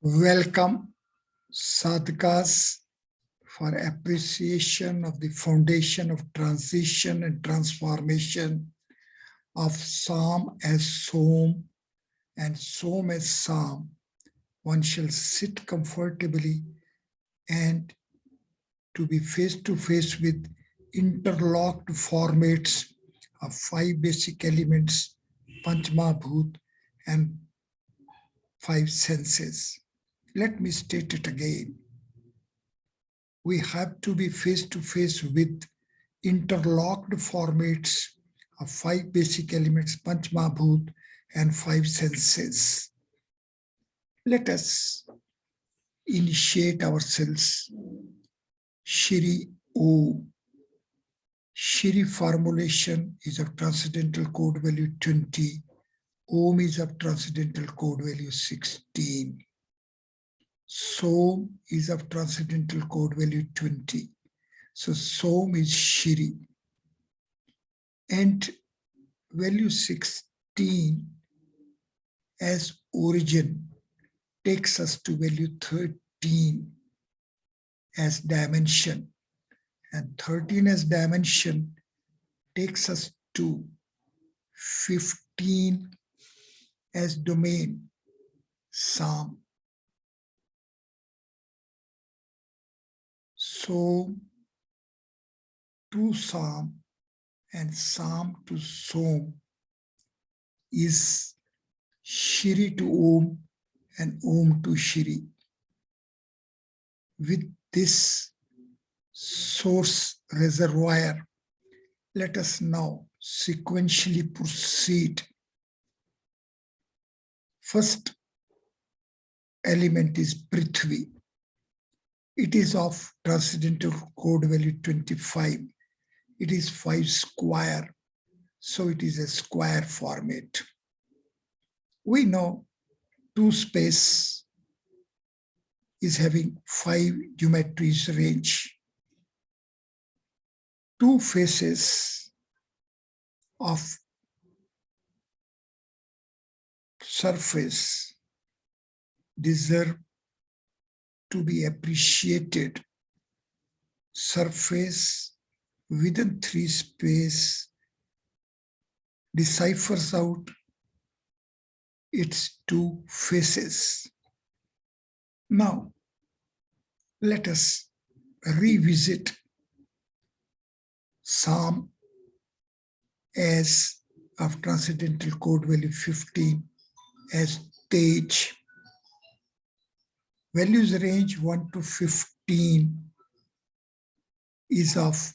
Welcome, Sadhakas, for appreciation of the foundation of transition and transformation of Som as Som and Som as Som. One shall sit comfortably and to be face to face with interlocked formats of 5 basic elements, Panchmahabhut, and 5 senses. Let me state it again. We have to be face to face with interlocked formats of 5 basic elements, Panchmahabhut, and 5 senses. Let us initiate ourselves. Shri O. Shri formulation is of transcendental code value 20. Om is of transcendental code value 16. Som is of transcendental code value 20. So Som is Shri. And value 16 as origin takes us to value 13 as dimension. And 13 as dimension takes us to 15 as domain, Som. Som to Som and Som to Som is Shri to Om and Om to Shri. With this source reservoir, let us now sequentially proceed. First element is Prithvi. It is of transcendental code value 25. It is 5 square, so it is a square format. We know 2 space is having 5 geometries range. 2 faces of surface deserve to be appreciated. Surface within 3 space deciphers out its 2 faces. Now, let us revisit Som as of transcendental code value 15 as Tej. Values range 1 to 15 is of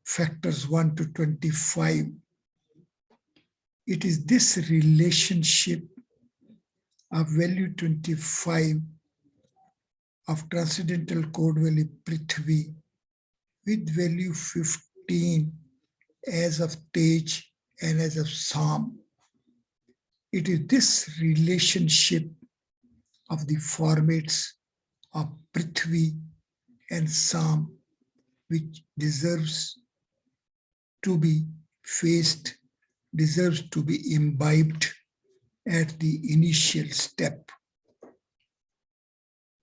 factors 1 to 25. It is this relationship of value 25 of transcendental code value Prithvi with value 15 as of Tej and as of Som. It is this relationship of the formats of Prithvi and Som which deserves to be faced, deserves to be imbibed at the initial step.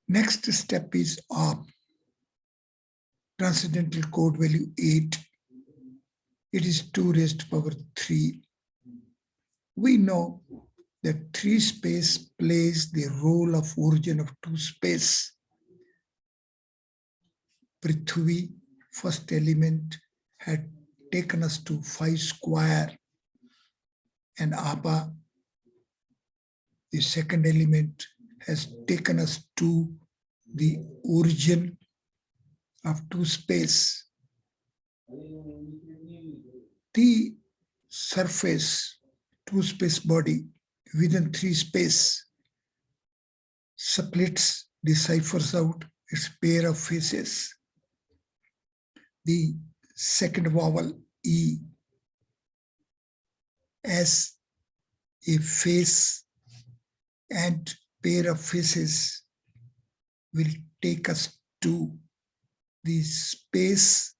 Next step is Op, transcendental code value 8. It is 2 raised to power 3. We know that 3 space plays the role of origin of 2 space. Prithvi, first element, had taken us to 5 square, and Apa, the second element, has taken us to the origin of 2 space. The surface, 2 space body within 3 space splits, deciphers out its pair of faces. The second vowel E as a face and pair of faces will take us to the space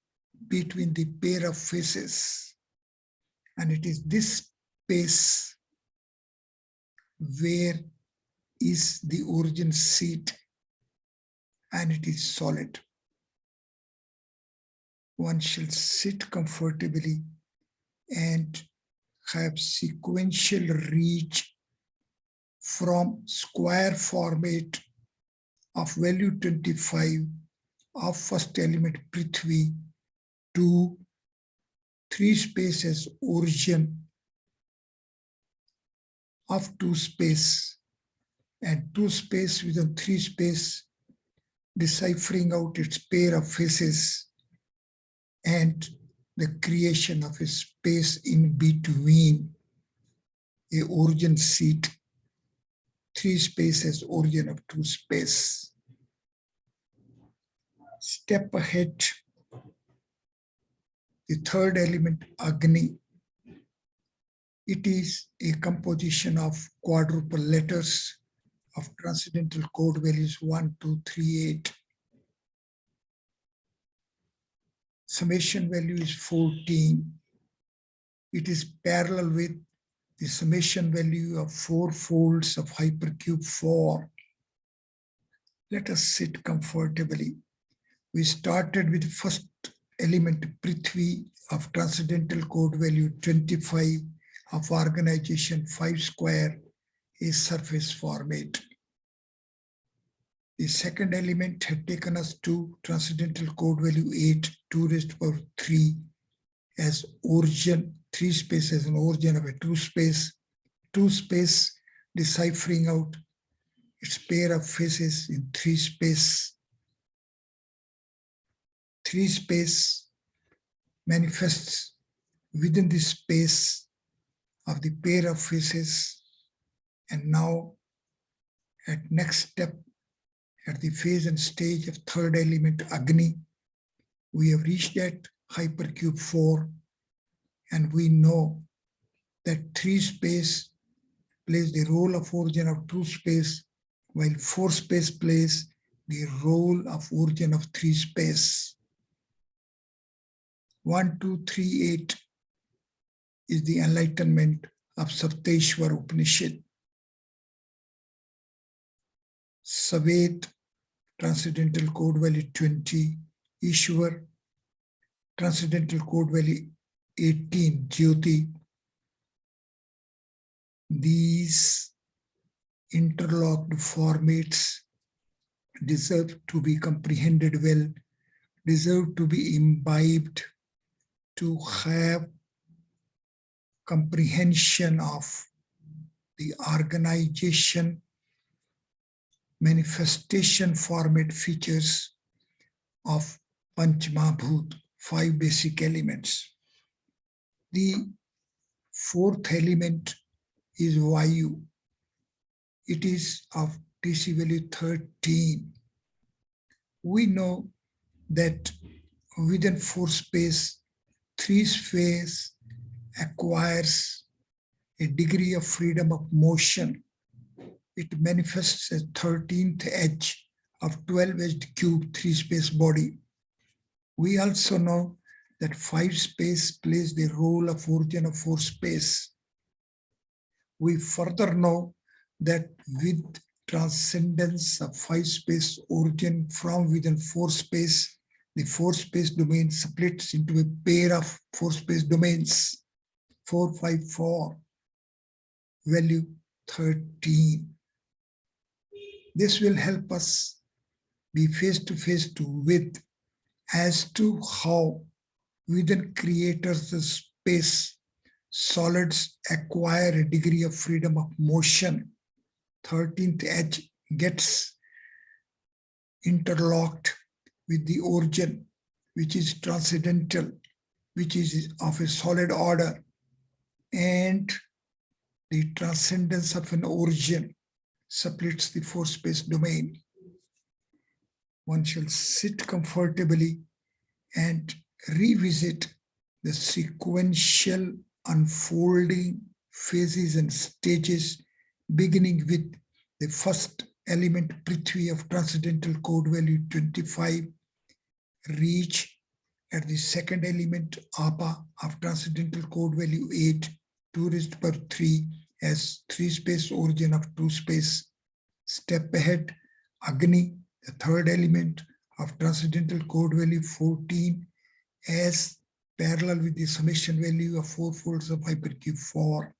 between the pair of faces. And it is this space where is the origin seat and it is solid. One shall sit comfortably and have sequential reach from square format of value 25 of first element Prithvi to 3 spaces origin of 2 space and 2 space within 3 space, deciphering out its pair of faces and the creation of a space in between a origin seat, 3 spaces origin of 2 space. Step ahead, the third element Agni. It is a composition of quadruple letters of transcendental code values 1, 2, 3, 8. Summation value is 14. It is parallel with the summation value of 4 folds of hypercube 4. Let us sit comfortably. We started with first element Prithvi of transcendental code value 25 of organization 5 square is surface format. The second element had taken us to transcendental code value 8, 2 raised to power 3 as origin, 3 space as an origin of a 2 space, 2 space deciphering out its pair of faces in 3 space. 3 space manifests within the space of the pair of faces. And now at next step, at the phase and stage of third element Agni, we have reached that hypercube 4 and we know that 3 space plays the role of origin of 2 space while 4 space plays the role of origin of 3 space. 1, 2, 3, 8 is the enlightenment of Sapteshwar Upanishad. Savet, transcendental code value 20, Ishwar, transcendental code value 18, Jyoti. These interlocked formats deserve to be comprehended well, deserve to be imbibed, to have comprehension of the organization, manifestation format features of Panchmahabhut, 5 basic elements. The fourth element is Vayu. It is of TC value 13. We know that within 4 space, 3 space acquires a degree of freedom of motion. It manifests as 13th edge of 12-edged cube 3 space body. We also know that 5 space plays the role of origin of 4 space. We further know that with transcendence of 5 space origin from within 4 space, the 4 space domain splits into a pair of 4 space domains, 4, 5, 4, value 13. This will help us be face to face with as to how within creators the space solids acquire a degree of freedom of motion. 13th edge gets interlocked with the origin, which is transcendental, which is of a solid order, and the transcendence of an origin splits the 4 space domain. One shall sit comfortably and revisit the sequential unfolding phases and stages, beginning with the first element Prithvi of transcendental code value 25, reach at the second element Apa of transcendental code value 8, 2 raised to power 3 as 3 space origin of 2 space, step ahead, Agni, the third element of transcendental code value 14, as parallel with the summation value of 4 folds of hypercube 4.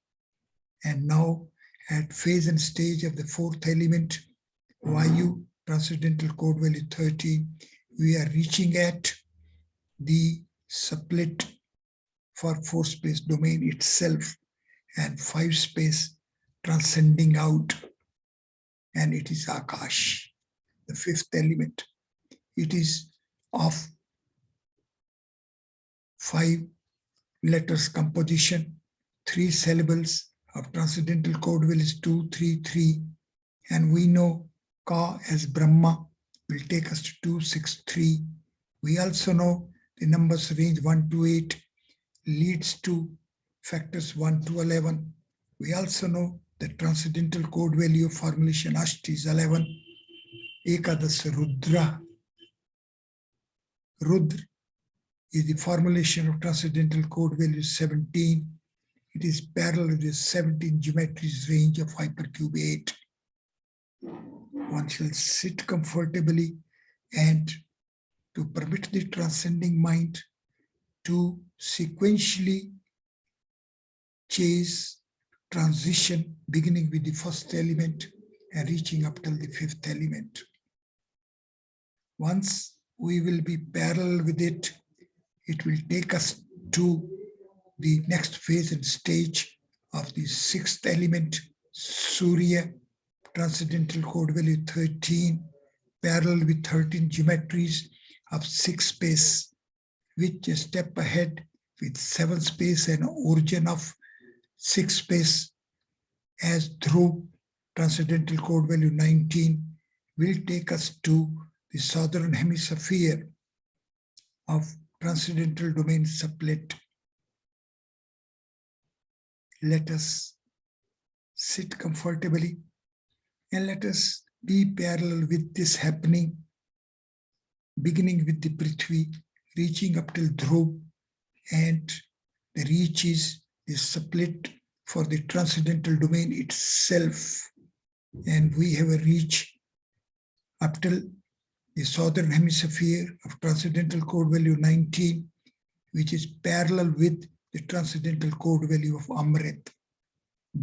And now at phase and stage of the fourth element, Vayu, transcendental code value 13, we are reaching at the split for 4-space domain itself and 5-space transcending out. And it is Akash, the fifth element. It is of 5 letters composition, 3 syllables of transcendental code values 2, 3, 3. And we know Ka as Brahma will take us to 2, 6, 3. We also know the numbers range 1 to 8 leads to factors 1 to 11. We also know the transcendental code value of formulation Ashti is 11. Ekadas Rudra. Rudra is the formulation of transcendental code value 17. It is parallel with the 17 geometries range of hypercube 8. One shall sit comfortably and to permit the transcending mind to sequentially chase transition, beginning with the first element and reaching up till the fifth element. Once we will be parallel with it, it will take us to the next phase and stage of the sixth element, Surya, transcendental code value 13, parallel with 13 geometries of 6 space, which a step ahead with 7 space and origin of 6 space as Dhruv, transcendental code value 19, will take us to the southern hemisphere of transcendental domain split. Let us sit comfortably and let us be parallel with this happening, beginning with the Prithvi, reaching up till Dhruv, and the reach is the split for the transcendental domain itself. And we have a reach up till the southern hemisphere of transcendental code value 19, which is parallel with the transcendental code value of Amrit,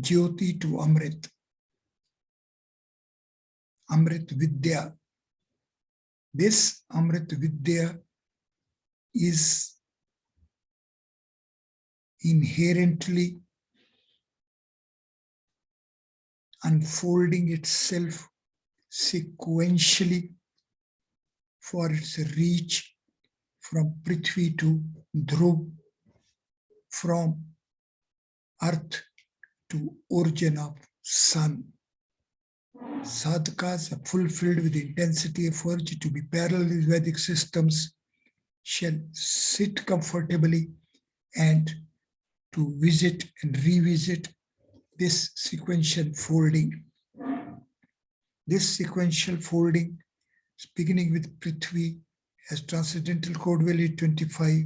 Jyoti to Amrit, Amrit Vidya. This Amrit Vidya is inherently unfolding itself sequentially for its reach from Prithvi to Dhruv, from earth to origin of sun. Sadhakas are fulfilled with the intensity of urge to be parallel with Vedic systems shall sit comfortably and to visit and revisit this sequential folding. This sequential folding is beginning with Prithvi as transcendental code value 25,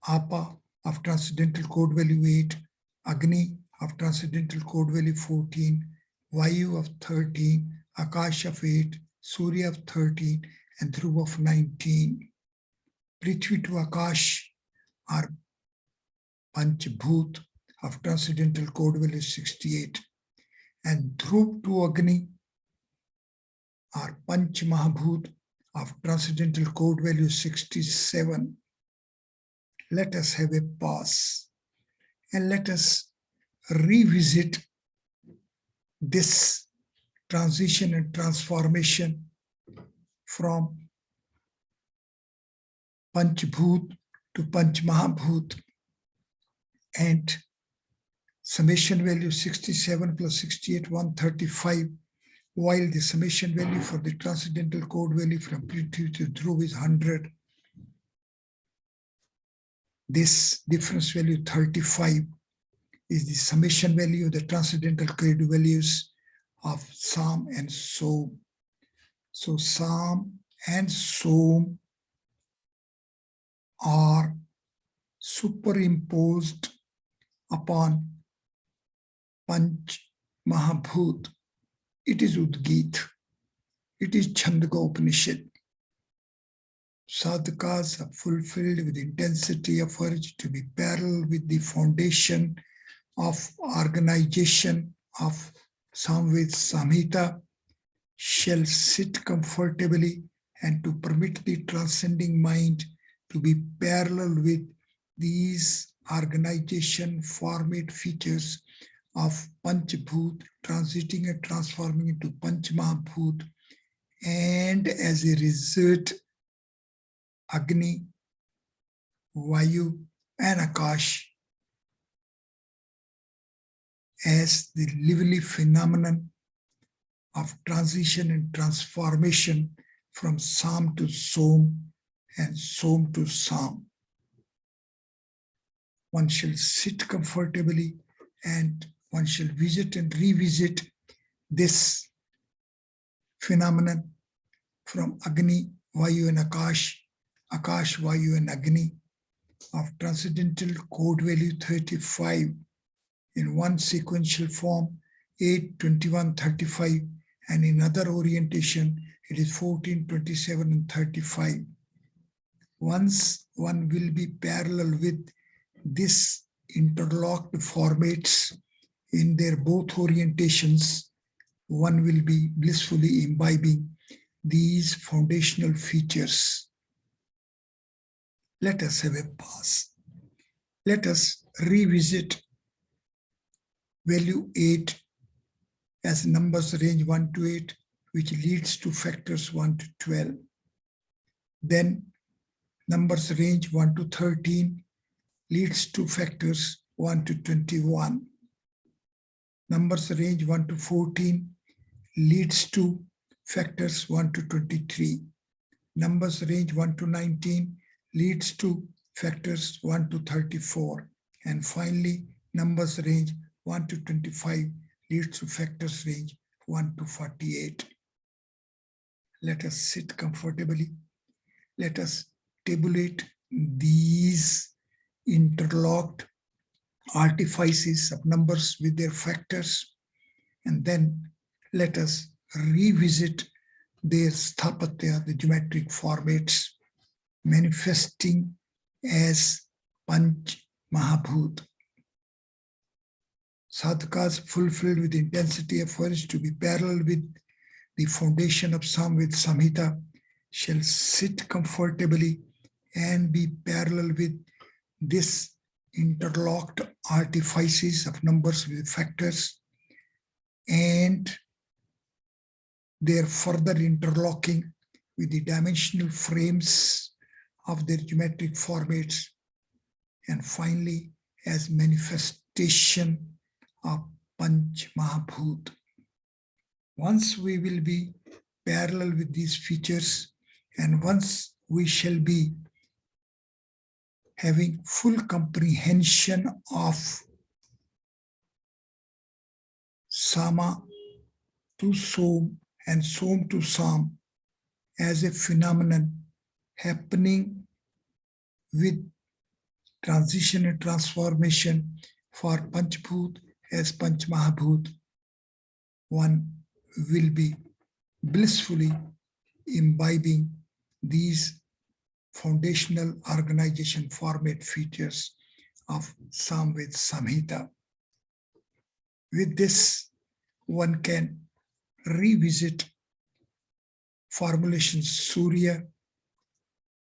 Apa of transcendental code value 8, Agni of transcendental code value 14, Vayu of 13, Akash of 8, Surya of 13, and Dhruv of 19. Prithvi to Akash are Panchmahabhut of transcendental code value 68, and Dhruv to Agni are Panchmahabhut of transcendental code value 67. Let us have a pause and let us revisit this transition and transformation from Panchbhut to Panchmahabhut, and summation value 67 plus 68, 135, while the summation value for the transcendental code value from Prithvi to Dhruv is 100. This difference value 35 is the summation value of the transcendental code values of Som and Som. So Som and Som are superimposed upon Panchmahabhut. It is Udgit. It is Chandogya Upanishad. Sadhakas are fulfilled with intensity of urge to be parallel with the foundation of organization of Samved Samhita, shall sit comfortably and to permit the transcending mind to be parallel with these organization format features of Panchbhut, transiting and transforming into Panchmahabhut, and as a result, Agni, Vayu, and Akash as the lively phenomenon of transition and transformation from Som to Som and Som to Som. One shall sit comfortably and one shall visit and revisit this phenomenon from Agni, Vayu, and Akash, Akash, Vayu, and Agni of transcendental code value 35 in one sequential form, 8, 21, 35, and in other orientation, it is 14, 27, and 35. Once one will be parallel with this interlocked formats in their both orientations, one will be blissfully imbibing these foundational features. Let us have a pause. Let us revisit value 8 as numbers range 1 to 8, which leads to factors 1 to 12. Then numbers range 1 to 13 leads to factors 1 to 21. Numbers range 1 to 14 leads to factors 1 to 23. Numbers range 1 to 19 leads to factors 1 to 34. And finally, numbers range 1 to 25 leads to factors range 1 to 48. Let us sit comfortably. Let us tabulate these interlocked artifices of numbers with their factors, and then let us revisit their sthapatya, the geometric formats, manifesting as Panchmahabhut. Sadhakas fulfilled with intensity of urge to be parallel with the foundation of Samved Samhita shall sit comfortably and be parallel with this interlocked artifices of numbers with factors and their further interlocking with the dimensional frames of their geometric formats, and finally as manifestation of Panchmahabhut. Once we will be parallel with these features, and once we shall be having full comprehension of Sama to Som and Som to Sam as a phenomenon happening with transition and transformation for Panchbhut as Panchmahabhut, one will be blissfully imbibing these foundational organization format features of Samved Samhita. With this, one can revisit formulation Surya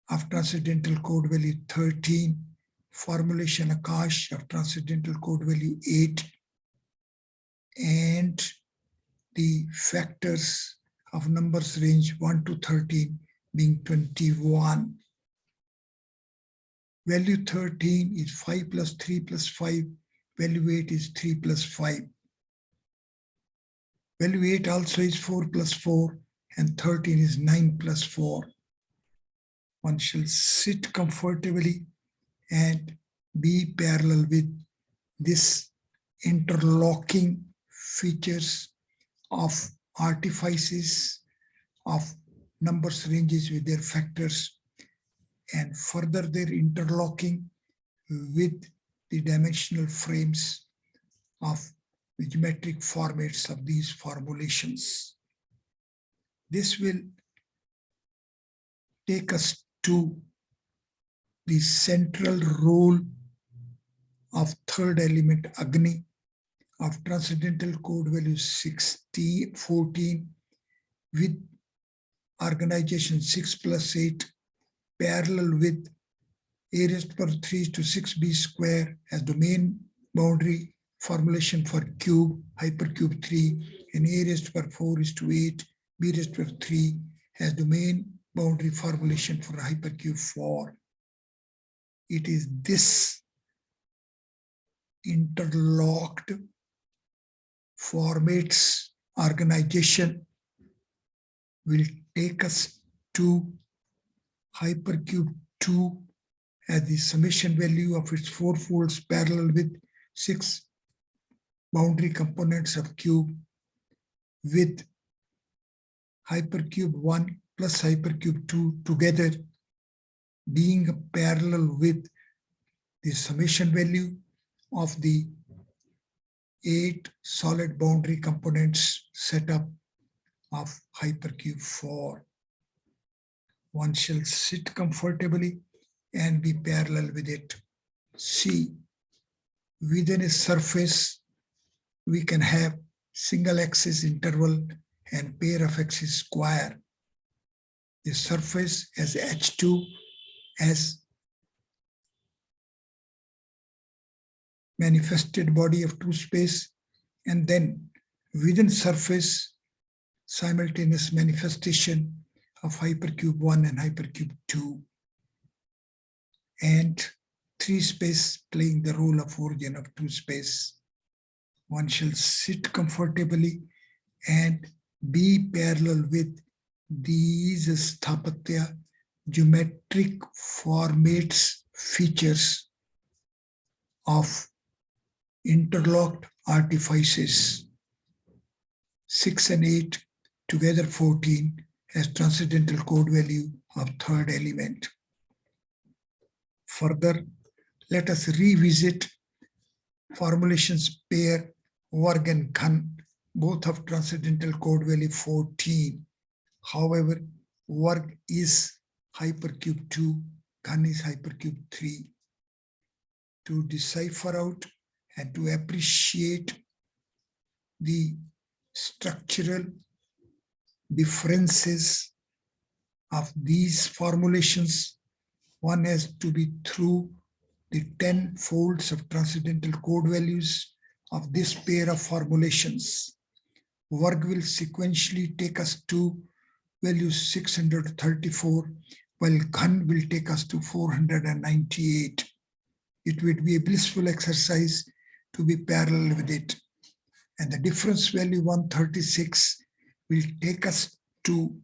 of transcendental code value 13, formulation Akash of transcendental code value 8, and the factors of numbers range 1 to 13 being 21. Value 13 is 5 plus 3 plus 5. Value 8 is 3 plus 5. Value 8 also is 4 plus 4, and 13 is 9 plus 4. One shall sit comfortably and be parallel with this interlocking features of artifices of numbers ranges with their factors, and further their interlocking with the dimensional frames of the geometric formats of these formulations. This will take us to the central role of third element Agni of transcendental code value 14 with organization 6 plus 8 parallel with a raised to power 3 to 6b square as domain boundary formulation for cube, hypercube 3, and a raised to power 4 is to 8, b raised to power 3 as domain boundary formulation for hypercube 4. It is this interlocked formats organization will take us to hypercube 2 as the summation value of its 4 folds parallel with 6 boundary components of cube with hypercube 1 plus hypercube 2 together being parallel with the summation value of the 8 solid boundary components setup of hypercube 4. One shall sit comfortably and be parallel with it. See, within a surface, we can have single axis interval and pair of axis square. The surface as H2 as manifested body of 2 space, and then within surface simultaneous manifestation of hypercube 1 and hypercube 2, and 3 space playing the role of origin of 2 space. One shall sit comfortably and be parallel with these sthapatya geometric formats features of interlocked artifices 6 and 8 together 14 as transcendental code value of third element. Further, let us revisit formulations pair Varg and Ghan, both of transcendental code value 14. However, Varg is hypercube 2, Ghan is hypercube 3. To decipher out and to appreciate the structural differences of these formulations, one has to be through the 10 folds of transcendental code values of this pair of formulations. Varg will sequentially take us to value 634, while Ghan will take us to 498. It would be a blissful exercise to be parallel with it. And the difference value 136 will take us to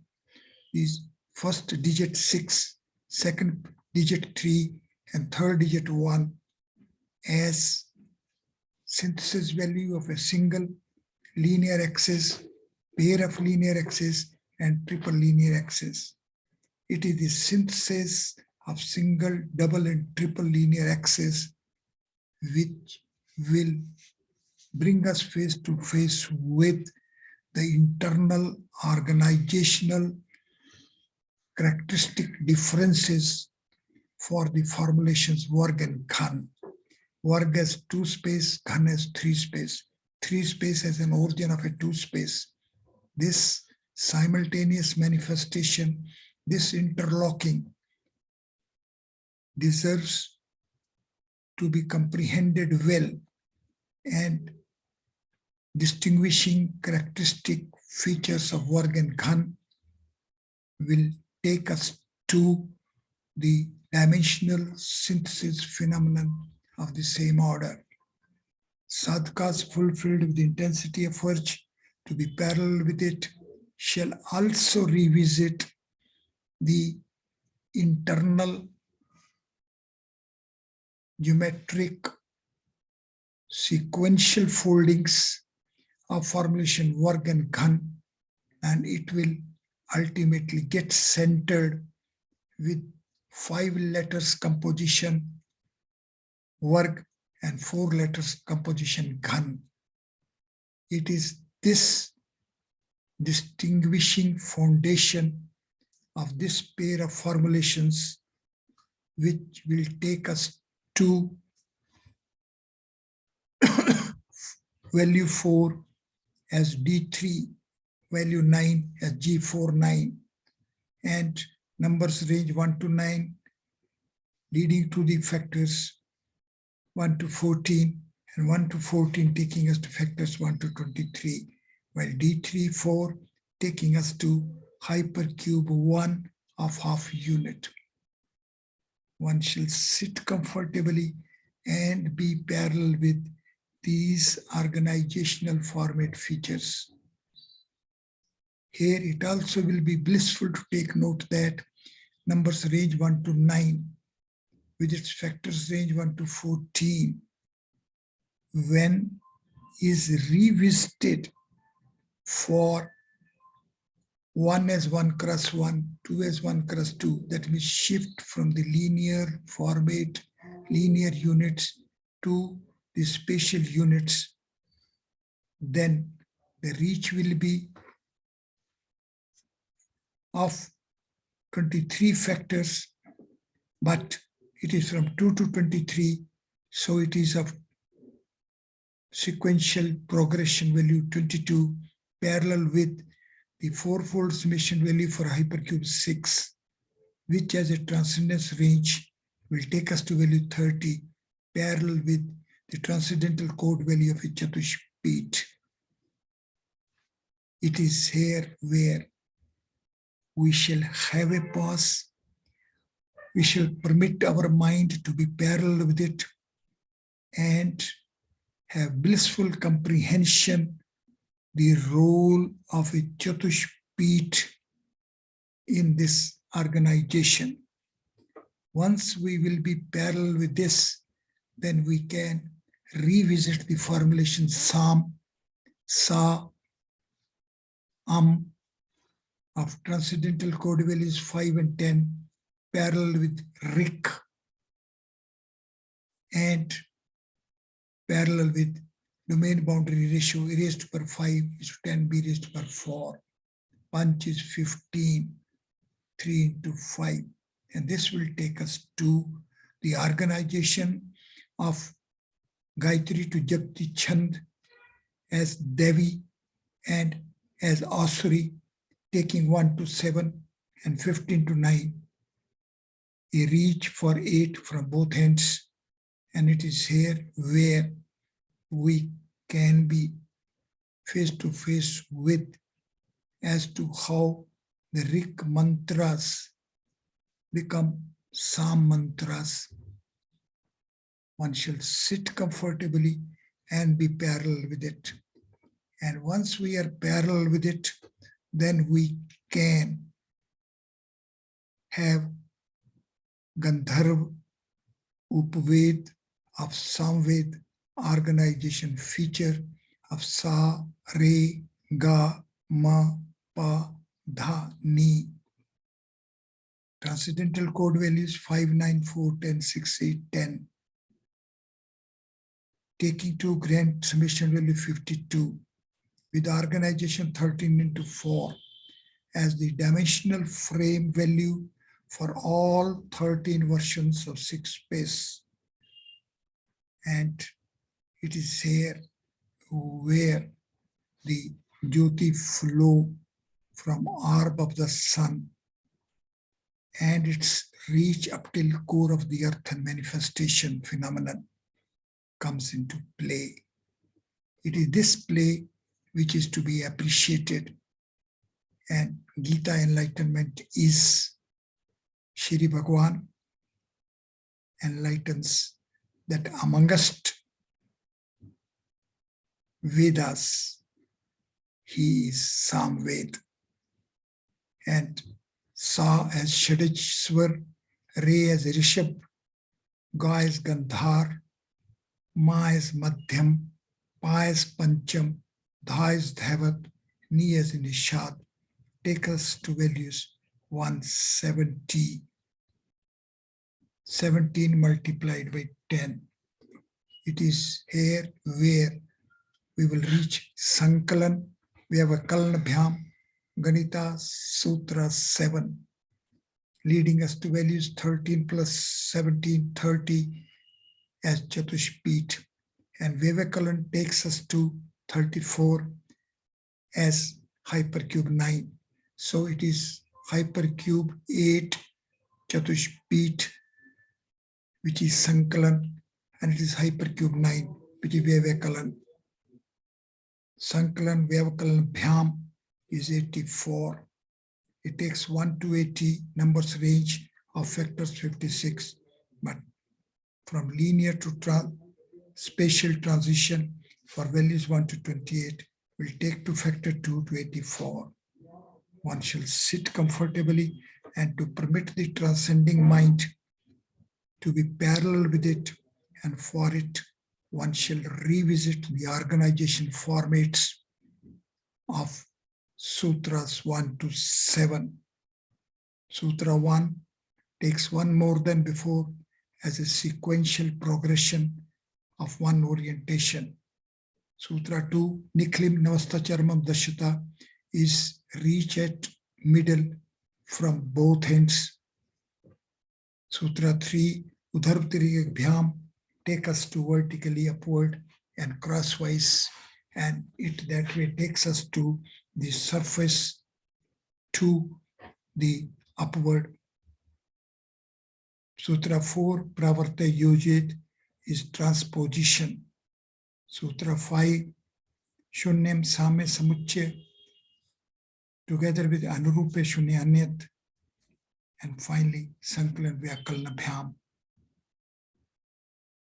these first digit 6, second digit 3, and third digit 1 as synthesis value of a single linear axis, pair of linear axis, and triple linear axis. It is the synthesis of single, double, and triple linear axis which will bring us face to face with the internal organizational characteristic differences for the formulations Varg and Ghan. Varg has 2 space, Ghan has 3 space. 3 space as an origin of a 2 space. This simultaneous manifestation, this interlocking deserves to be comprehended well, and distinguishing characteristic features of Varg and Ghan will take us to the dimensional synthesis phenomenon of the same order. Sadhakas fulfilled with the intensity of urge to be parallel with it shall also revisit the internal geometric sequential foldings of formulation Varg and Ghan, and it will ultimately get centered with 5 letters composition Varg and 4 letters composition Ghan. It is this distinguishing foundation of this pair of formulations, which will take us to value 4 as D3, value 9 as G49, and numbers range 1 to 9, leading to the factors 1 to 14, and 1 to 14 taking us to factors 1 to 23, while D3, 4 taking us to hypercube 1 of half unit. One shall sit comfortably and be parallel with these organizational format features. Here it also will be blissful to take note that numbers range 1 to 9 with its factors range 1 to 14 when is revisited for 1 as 1 cross 1, 2 as 1 cross 2, that means shift from the linear format, linear units to the spatial units, then the reach will be of 23 factors, but it is from 2 to 23, so it is of sequential progression value 22, parallel with the fourfold summation value for hypercube 6, which as a transcendence range will take us to value 30, parallel with the transcendental code value of a Chatushpit. It is here where we shall have a pause. We shall permit our mind to be parallel with it and have blissful comprehension the role of a Chatushpit in this organization. Once we will be parallel with this, then we can revisit the formulation Som, Sa, of transcendental code values 5 and 10, parallel with Rik, and parallel with domain boundary ratio A raised to power 5 is to 10, B raised to power 4. Panch is 15, 3 into 5. And this will take us to the organization of Gayatri to Japti Chand as Devi and as Asuri, taking 1 to 7 and 15 to 9. A reach for 8 from both ends. And it is here where we can be face to face with as to how the Rik mantras become Sam mantras. One shall sit comfortably and be parallel with it. And once we are parallel with it, then we can have Gandharv Upved of Samved organization feature of Sa, Re, Ga, Ma, Pa, Dha, Ni. Transcendental code values 5, 9, 4, 10, 6, 8, 10. Taking to grand summation value 52 with organization 13 into 4 as the dimensional frame value for all 13 versions of 6 space. And it is here where the Jyoti flow from orb of the sun and its reach up till core of the earth and manifestation phenomenon comes into play. It is this play which is to be appreciated, and Gita enlightenment is Shri Bhagavan enlightens that amongst Vedas, he is Samved, and Sa as Shadishwar, Re as Rishab, Ga as Gandhar, Ma as Madhyam, Pa as Pancham, Dha as Dhavat, Ni as Nishad, take us to values 170. 17 multiplied by 10. It is here where we will reach Sankalan. We have a Kalanabhyam Ganita Sutra 7, leading us to values 13 plus 17, 30 as Chatushpit. And Vivekalan takes us to 34 as hypercube 9. So it is hypercube 8 Chatushpit, which is Sankalan, and it is hypercube 9, which is Vivekalan. Sankalan Vivekalan Bhyam is 84. It takes 1 to 80 numbers range of factors 56, but from linear to spatial transition for values 1 to 28 will take to factor 2 to 84. One shall sit comfortably and to permit the transcending mind to be parallel with it, and for it one shall revisit the organization formats of Sutras 1 to 7. Sutra 1 takes one more than before as a sequential progression of one orientation. Sutra 2, Niklim Navasta Charmam Dashata, is reach at middle from both ends. Sutra 3, Udharptiri Bhyam, take us to vertically upward and crosswise, and it that way takes us to the surface to the upward. Sutra 4, Pravarta Yojit, is transposition. Sutra 5, Shunyam Same Samuchya, together with Anurupe Shunya Anyat. And finally, Sankalan Vyakalna Bhyam.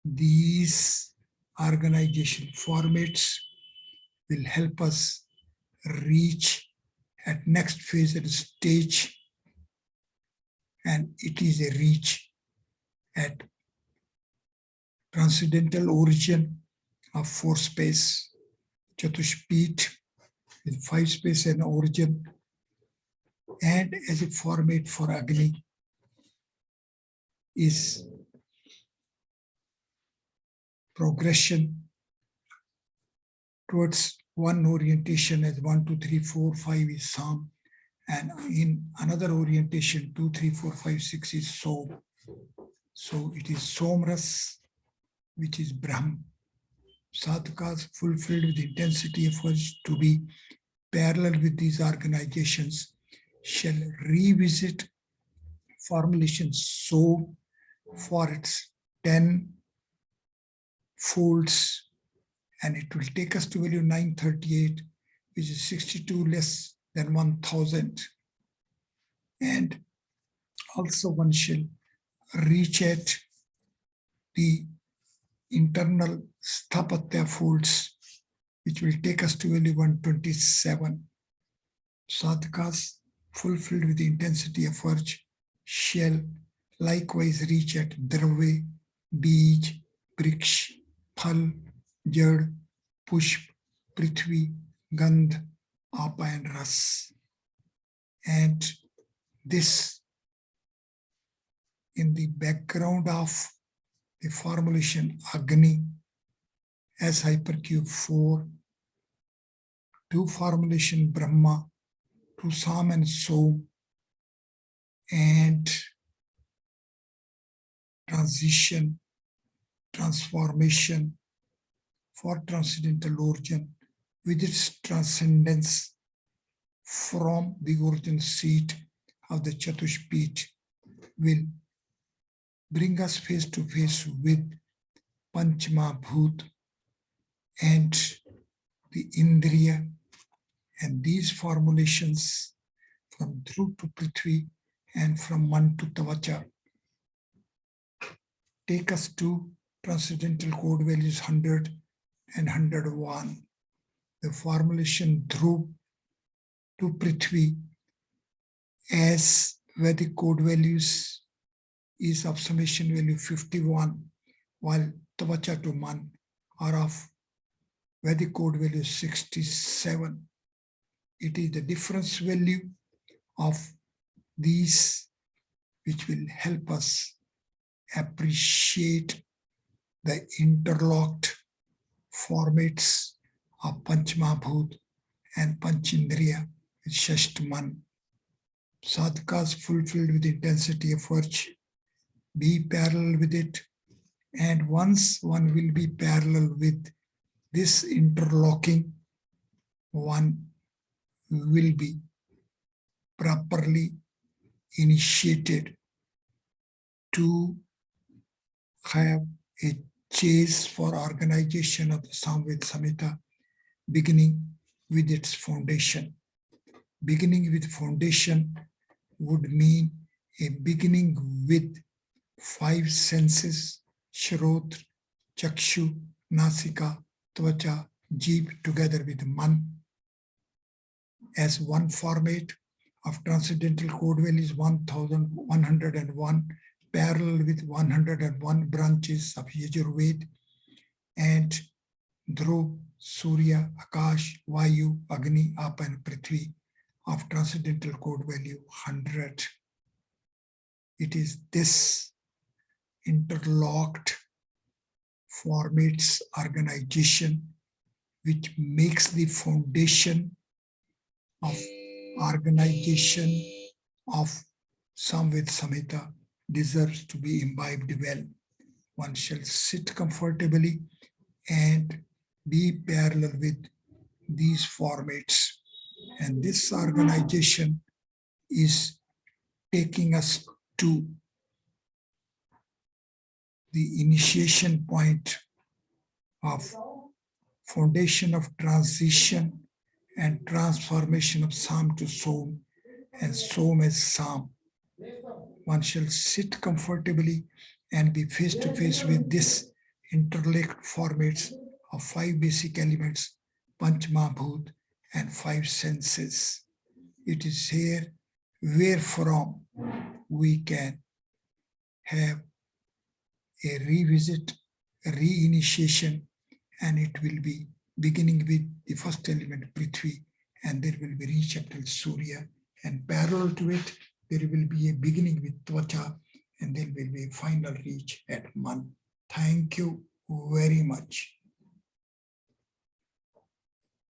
These organization formats will help us reach at next phase and stage, and it is a reach at transcendental origin of 4 space, Chatushpit with 5 space and origin, and as a format for Agni is progression towards one orientation as 1, 2, 3, 4, 5 is Som, and in another orientation 2, 3, 4, 5, 6 is Som. So it is Somras, which is Brahm. Sadhakas fulfilled with intensity efforts to be parallel with these organizations shall revisit formulation Som for its 10 folds, and it will take us to value 938, which is 62 less than 1000. And also one shall reach at the internal Sthapatya folds, which will take us to value 127. Sadhakas fulfilled with the intensity of urge shall likewise reach at Dravya, Bij, Briksh, Phal, Jad, Pushp, Prithvi, Gandh, Apa and Ras. And this in the background of the formulation Agni as hypercube 4, to formulation Brahma, to Som and Som, and transition, transformation for transcendental origin with its transcendence from the origin seat of the Chatushpit will bring us face to face with Panchmahabhut and the Indriya, and these formulations from Dhruv to Prithvi and from Man to Tavacha take us to transcendental code values 100 and 101. The formulation Dhruv to Prithvi as Vedic code values is of summation value 51, while Tavacha to Man are of Vedic code value 67. It is the difference value of these which will help us appreciate the interlocked formats of Panchmahabhut and Panchindriya with Shashtman. Sadhakas fulfilled with intensity of virtue. Be parallel with it. And once one will be parallel with this interlocking, one will be properly initiated to have a chase for organization of the Samved Samhita, beginning with its foundation. Beginning with foundation would mean a beginning with 5 senses, Shrotra, Chakshu, Nasika, Tvacha, Jeev, together with Man, as one format of transcendental code values 1101, parallel with 101 branches of Yajurved, and Dhruv, Surya, Akash, Vayu, Agni, Apa, and Prithvi of transcendental code value 100. It is this interlocked formats organization which makes the foundation of organization of Samved Samhita deserves to be imbibed well. One shall sit comfortably and be parallel with these formats. And this organization is taking us to the initiation point of foundation of transition and transformation of Som to Som and Som as Som. One shall sit comfortably and be face to face with this interlocked formats of 5 basic elements, Panchmahabhut, and 5 senses. It is here wherefrom we can have a revisit, a reinitiation, and it will be beginning with the first element, Prithvi, and there will be reach up till Surya, and parallel to it, there will be a beginning with Tvacha, and there will be a final reach at Man. Thank you very much.